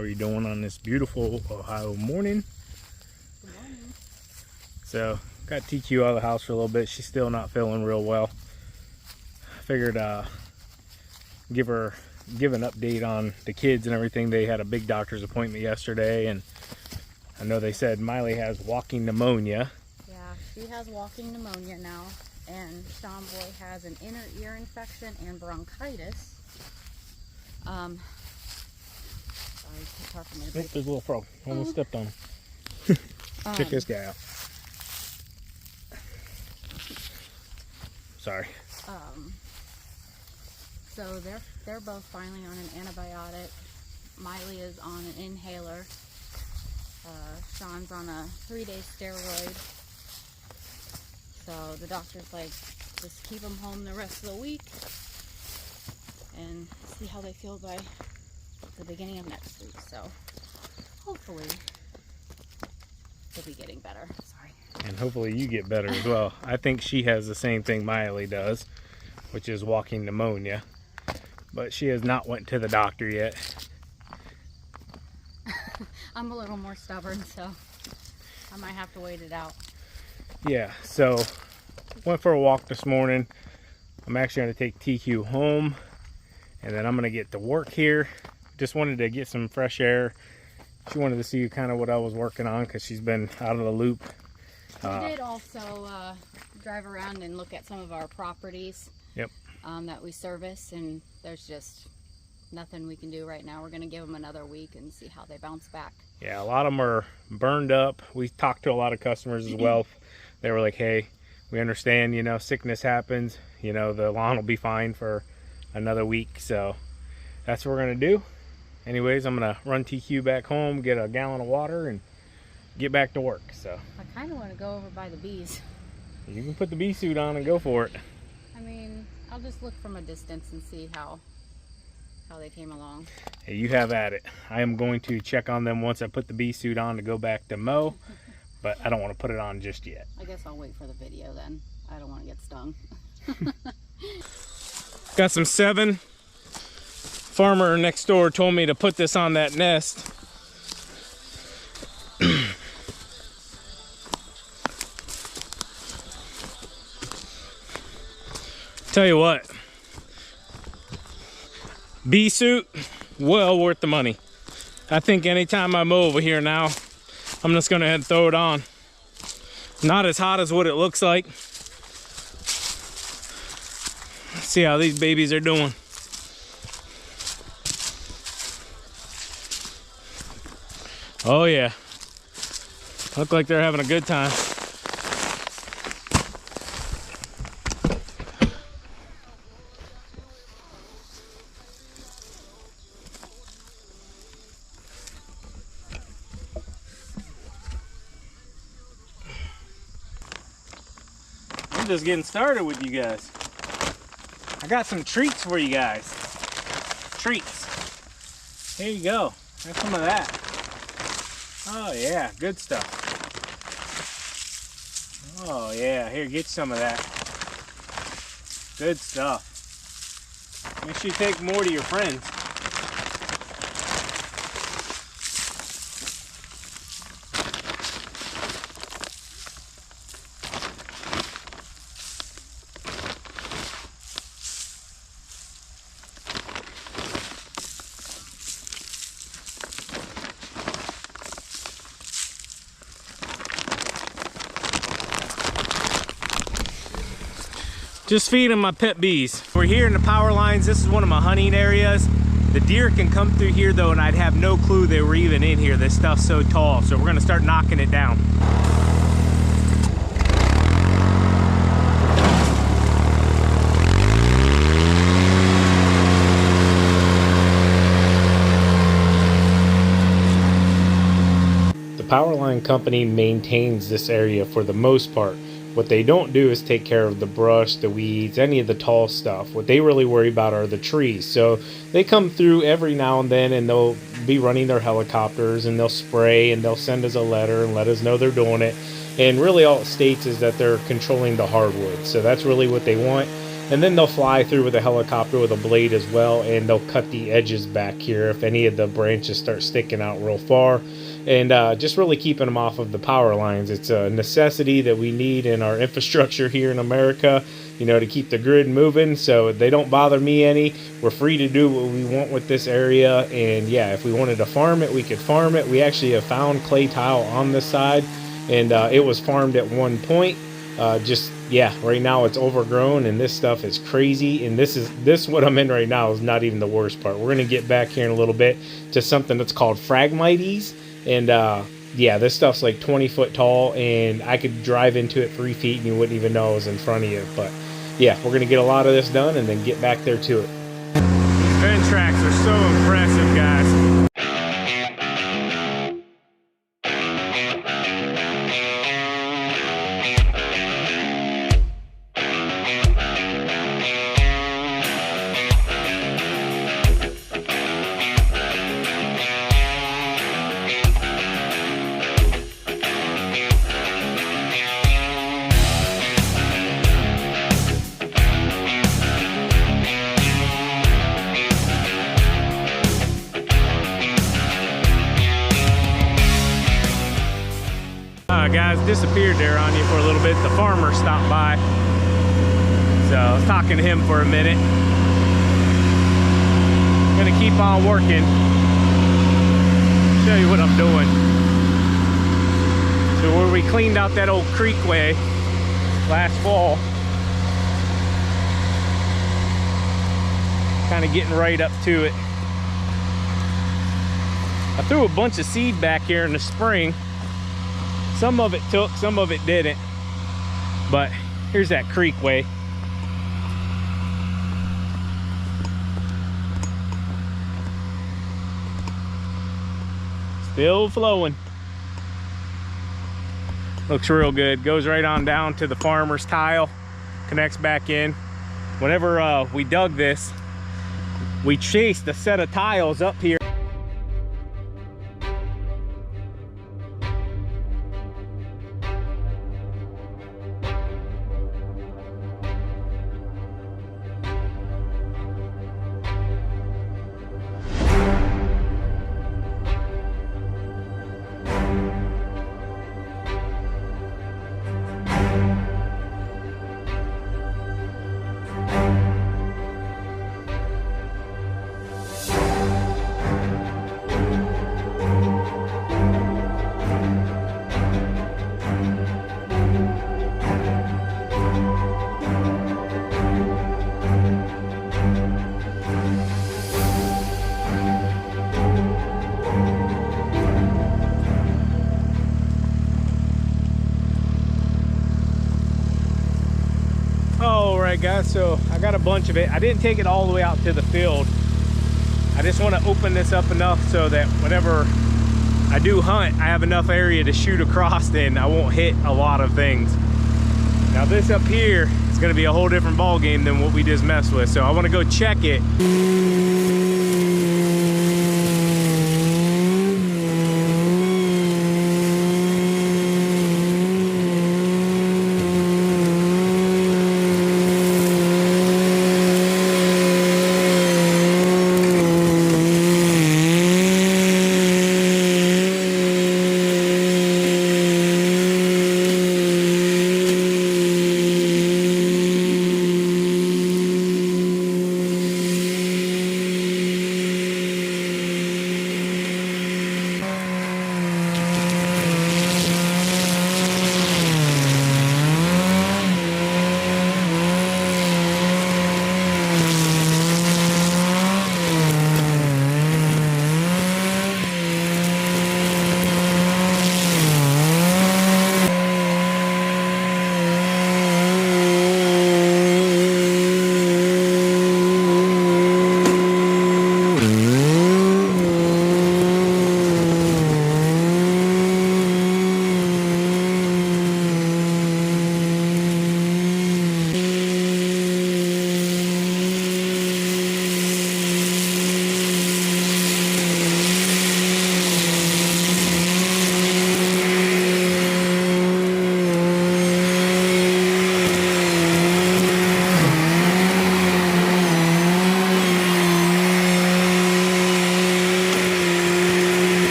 are you doing on this beautiful Ohio morning? Good morning. So, got TQ out of the house for a little bit. She's still not feeling real well. Figured give an update on the kids and everything. They had a big doctor's appointment yesterday, and I know they said Miley has walking pneumonia. Yeah, she has walking pneumonia now, and Sean Boy has an inner ear infection and bronchitis. Sorry, keep talking to me. Oh, there's a little frog. Almost stepped on him. Check this guy out. Sorry. So they're both finally on an antibiotic. Miley is on an inhaler. Sean's on a 3-day steroid. So the doctor's like, just keep them home the rest of the week and see how they feel by the beginning of next week. So hopefully they'll be getting better. Sorry. And hopefully you get better as well. I think she has the same thing Miley does, which is walking pneumonia. But she has not went to the doctor yet. I'm a little more stubborn, so I might have to wait it out. Yeah, so went for a walk this morning. I'm actually going to take TQ home, and then I'm going to get to work here. Just wanted to get some fresh air. She wanted to see kind of what I was working on because she's been out of the loop. We did also drive around and look at some of our properties. Yep. That we service, and there's just nothing we can do right now. We're going to give them another week and see how they bounce back. Yeah, a lot of them are burned up. We talked to a lot of customers as well. They were like, hey, we understand, you know, sickness happens. You know, the lawn will be fine for another week. So that's what we're going to do. Anyways, I'm going to run TQ back home, get a gallon of water, and get back to work. So I kind of want to go over by the bees. You can put the bee suit on and go for it. I mean, I'll just look from a distance and see how they came along. Hey, you have at it. I am going to check on them once I put the bee suit on to go back to mow, but I don't want to put it on just yet. I guess I'll wait for the video then. I don't want to get stung. Got some 7. Farmer next door told me to put this on that nest. Tell you what, bee suit, well worth the money. I think anytime I mow over here now, I'm just gonna head and throw it on. Not as hot as what it looks like. Let's see how these babies are doing. Oh yeah, look like they're having a good time. I'm just getting started with you guys. I got some treats for you guys. Treats. Here you go. Have some of that. Oh yeah, good stuff. Oh yeah, here, get some of that. Good stuff. Make sure you take more to your friends. Just feeding my pet bees. We're here in the power lines. This is one of my hunting areas. The deer can come through here though, and I'd have no clue they were even in here. This stuff's so tall, so we're gonna start knocking it down. The power line company maintains this area for the most part. What they don't do is take care of the brush, the weeds, any of the tall stuff. What they really worry about are the trees. So they come through every now and then, and they'll be running their helicopters, and they'll spray, and they'll send us a letter and let us know they're doing it. And really all it states is that they're controlling the hardwood. So that's really what they want. and then they'll fly through with a helicopter with a blade as well, and they'll cut the edges back here if any of the branches start sticking out real far, and just really keeping them off of the power lines. It's a necessity that we need in our infrastructure here in America, you know, to keep the grid moving, so they don't bother me any. We're free to do what we want with this area, and yeah, if we wanted to farm it, we could farm it. We actually have found clay tile on this side, and it was farmed at one point. Just yeah, right now it's overgrown, and this stuff is crazy. And this what I'm in right now is not even the worst part. We're gonna get back here in a little bit to something that's called phragmites, and yeah, this stuff's like 20 foot tall, and I could drive into it 3 feet and you wouldn't even know it was in front of you. But yeah, we're gonna get a lot of this done and then get back there to it. These vent tracks are so impressive, guys. Guys, disappeared there on you for a little bit. The farmer stopped by, so I was talking to him for a minute. Gonna keep on working, show you what I'm doing. So where we cleaned out that old creekway last fall, kind of getting right up to it. I threw a bunch of seed back here in the spring. Some of it took, some of it didn't. But here's that creekway. Still flowing. Looks real good. Goes right on down to the farmer's tile. Connects back in. Whenever we dug this, we chased a set of tiles up here. Alright guys, so I got a bunch of it. I didn't take it all the way out to the field. I just want to open this up enough so that whenever I do hunt, I have enough area to shoot across and I won't hit a lot of things. Now this up here is going to be a whole different ball game than what we just messed with, so I want to go check it.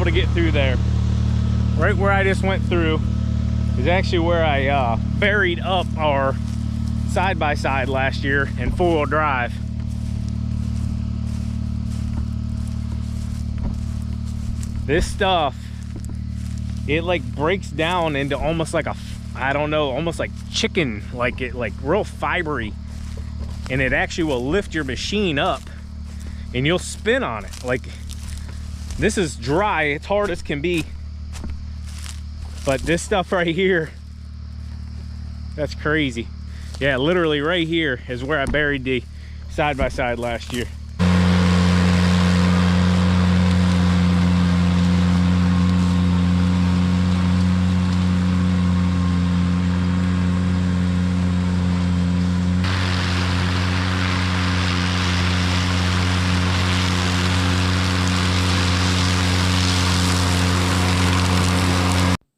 able to get through there. Right where I just went through is actually where I buried up our side-by-side last year in 4-wheel drive. This stuff, it like breaks down into almost like a, I don't know, almost like chicken, like real fibery, and it actually will lift your machine up and you'll spin on it. Like, this is dry, it's hard as can be, but this stuff right here, that's crazy. Yeah, literally right here is where I buried the side-by-side last year.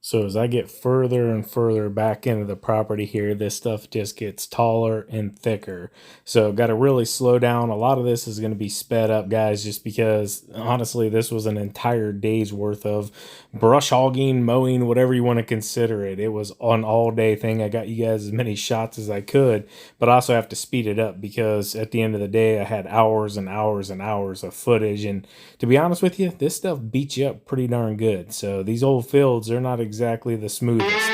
So as I get further and further back into the property here, this stuff just gets taller and thicker. So got to really slow down. A lot of this is going to be sped up, guys, just because honestly, this was an entire day's worth of brush hogging, mowing, whatever you want to consider it. It was an all-day thing. I got you guys as many shots as I could, but I also have to speed it up because at the end of the day, I had hours and hours and hours of footage. And to be honest with you, this stuff beats you up pretty darn good. So these old fields, they're not exactly the smoothest.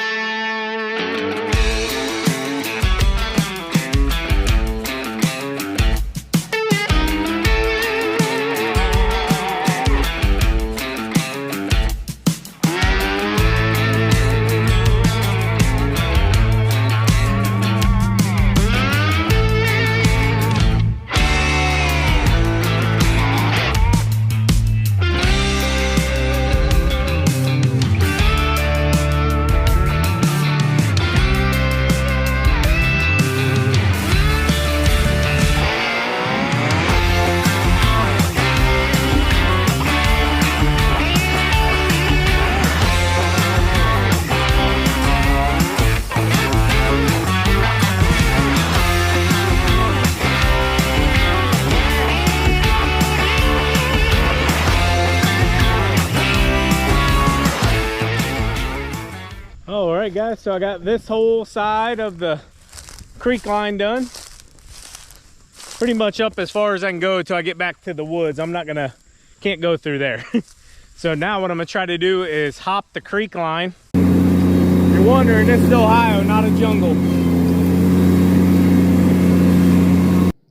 All right, guys, so I got this whole side of the creek line done. Pretty much up as far as I can go until I get back to the woods. Can't go through there. So now what I'm gonna try to do is hop the creek line. If you're wondering, this is Ohio, not a jungle.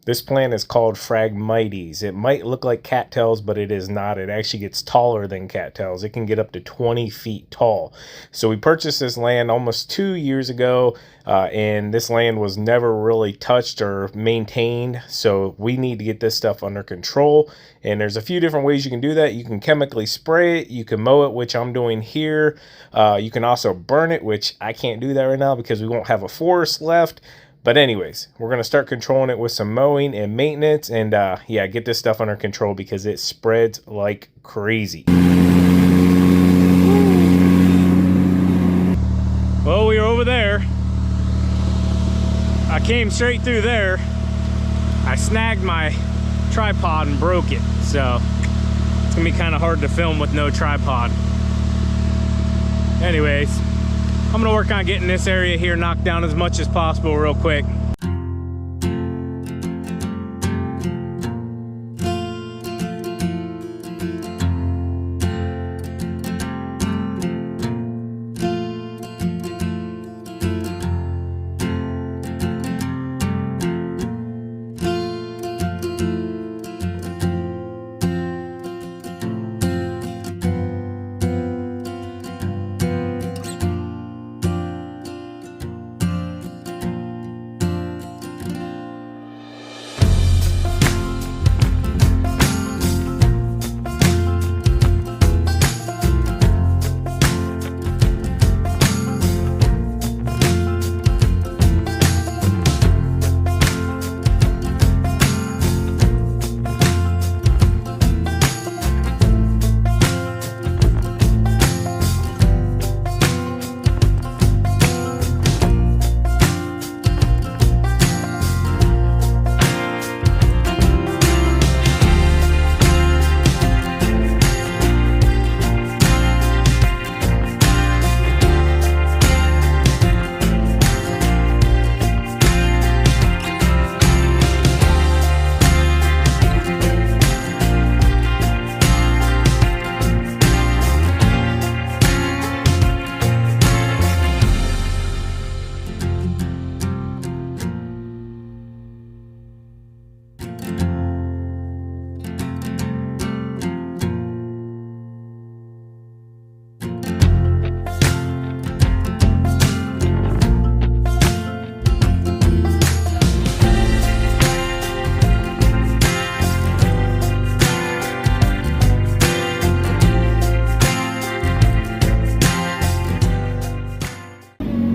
This plant is called phragmites. It might look like cattails, but it is not. It actually gets taller than cattails. It can get up to 20 feet tall. So we purchased this land almost 2 years ago, and this land was never really touched or maintained. So we need to get this stuff under control. And there's a few different ways you can do that. You can chemically spray it. You can mow it, which I'm doing here. You can also burn it, which I can't do that right now because we won't have a forest left. But anyways, we're going to start controlling it with some mowing and maintenance and yeah, get this stuff under control because it spreads like crazy. Well, we were over there. I came straight through there. I snagged my tripod and broke it. So it's going to be kind of hard to film with no tripod. Anyways, I'm gonna work on getting this area here knocked down as much as possible real quick.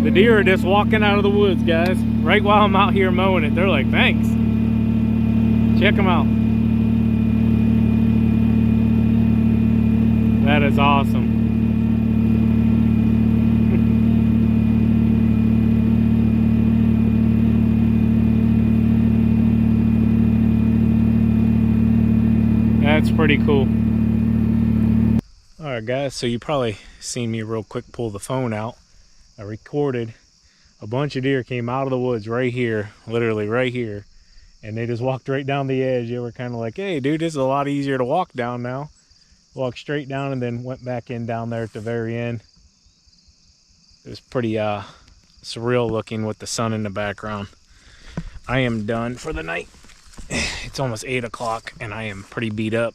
The deer are just walking out of the woods, guys. Right while I'm out here mowing it. They're like, thanks. Check them out. That is awesome. That's pretty cool. Alright guys, so you probably seen me real quick pull the phone out. I recorded a bunch of deer came out of the woods right here, literally right here, and they just walked right down the edge. They were kind of like, hey dude, this is a lot easier to walk down now. Walked straight down and then went back in down there at the very end. It was pretty surreal looking with the sun in the background. I am done for the night. It's almost 8 o'clock and I am pretty beat up.